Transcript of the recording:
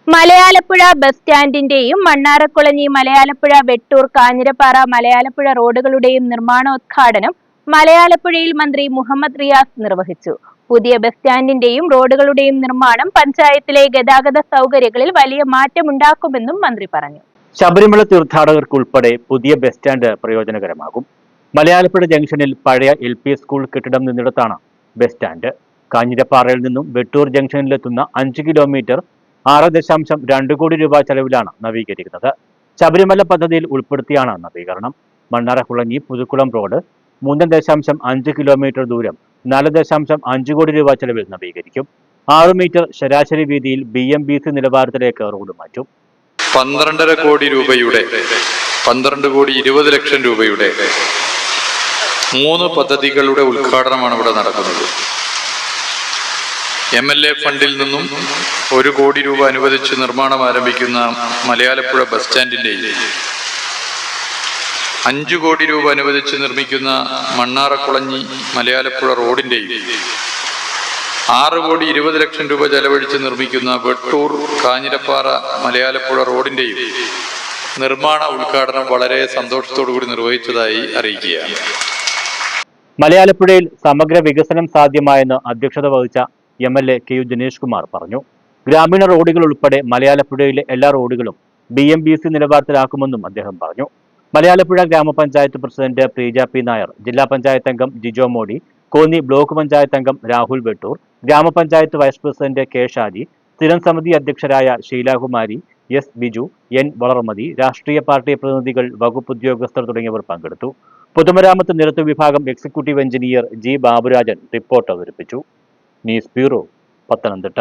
Malayalapuzha bus സ്റ്റാൻഡിന്റെയും Mannarakulanji Malayalapuzha Vettoor Kanjirappara Malayalapuzha റോഡുകളുടെയും നിർമ്മാണോദ്ഘാടനം മലയാലപ്പുഴയിൽ മന്ത്രി മുഹമ്മദ് റിയാസ് നിർവഹിച്ചു. പുതിയ ബസ് സ്റ്റാൻഡിന്റെയും റോഡുകളുടെയും നിർമ്മാണം പഞ്ചായത്തിലെ ഗതാഗത സൗകര്യങ്ങളിൽ വലിയ മാറ്റമുണ്ടാക്കുമെന്നും മന്ത്രി പറഞ്ഞു. ശബരിമല തീർത്ഥാടകർക്കുൾപ്പെടെ പുതിയ ബസ് സ്റ്റാൻഡ് പ്രയോജനകരമാകും. മലയാലപ്പുഴ ജംഗ്ഷനിൽ പഴയ LP സ്കൂൾ കെട്ടിടം നിന്നിടത്താണ് ബസ് സ്റ്റാൻഡ്. കാഞ്ഞിരപ്പാറയിൽ നിന്നും വെട്ടൂർ ജംഗ്ഷനിലെത്തുന്ന 5 കിലോമീറ്റർ 6.2 കോടി രൂപ ചെലവിലാണ് നവീകരിക്കുന്നത്. ശബരിമല പദ്ധതിയിൽ ഉൾപ്പെടുത്തിയാണ് നവീകരണം. മണ്ണാറക്കുളഞ്ഞി പുതുക്കുളം റോഡ് 3.5 കിലോമീറ്റർ ദൂരം 4.5 കോടി രൂപ ചെലവിൽ നവീകരിക്കും. 6 മീറ്റർ ശരാശരി വീതിയിൽ BMBC നിലവാരത്തിലേക്ക് റോഡ് മാറ്റും. 12.5 കോടി രൂപയുടെ 12,20,00,000 രൂപയുടെ 3 പദ്ധതികളുടെ ഉദ്ഘാടനമാണ് ഇവിടെ നടക്കുന്നത്. MLA ഫണ്ടിൽ നിന്നും 1 കോടി രൂപ അനുവദിച്ച് നിർമ്മാണം ആരംഭിക്കുന്ന മലയാലപ്പുഴ ബസ് സ്റ്റാൻഡിന്റെയും 5 കോടി രൂപ അനുവദിച്ച് നിർമ്മിക്കുന്ന മണ്ണാറക്കുളഞ്ഞി മലയാലപ്പുഴ റോഡിന്റെയും 6,20,00,000 രൂപ ചെലവഴിച്ച് നിർമ്മിക്കുന്ന വെട്ടൂർ കാഞ്ഞിരപ്പാറ മലയാലപ്പുഴ റോഡിന്റെയും നിർമ്മാണ ഉദ്ഘാടനം വളരെ സന്തോഷത്തോടുകൂടി നിർവഹിച്ചതായി അറിയിക്കുകയാണ്. മലയാലപ്പുഴയിൽ സമഗ്ര വികസനം സാധ്യമായെന്ന് അധ്യക്ഷത വഹിച്ച MLA KU ദിനേഷ് കുമാർ പറഞ്ഞു. ഗ്രാമീണ റോഡുകൾ ഉൾപ്പെടെ മലയാലപ്പുഴയിലെ എല്ലാ റോഡുകളും BMBC നിലവാരത്തിലാക്കുമെന്നും അദ്ദേഹം പറഞ്ഞു. മലയാലപ്പുഴ ഗ്രാമപഞ്ചായത്ത് പ്രസിഡന്റ് പ്രീജ P. നായർ, ജില്ലാ പഞ്ചായത്ത് അംഗം ജിജോ മോഡി, കോന്നി ബ്ലോക്ക് പഞ്ചായത്ത് അംഗം രാഹുൽ വെട്ടൂർ, ഗ്രാമപഞ്ചായത്ത് വൈസ് പ്രസിഡന്റ് K. ഷാജി, സ്ഥിരം സമിതി അധ്യക്ഷരായ ഷീലാകുമാരി, S. ബിജു, N. വളർമതി, രാഷ്ട്രീയ പാർട്ടി പ്രതിനിധികൾ, വകുപ്പ് ഉദ്യോഗസ്ഥർ തുടങ്ങിയവർ പങ്കെടുത്തു. പൊതുമരാമത്ത് നിരത്ത് വിഭാഗം executive engineer G. Baburajan report അവതരിപ്പിച്ചു. News bureau, Pathanamthitta.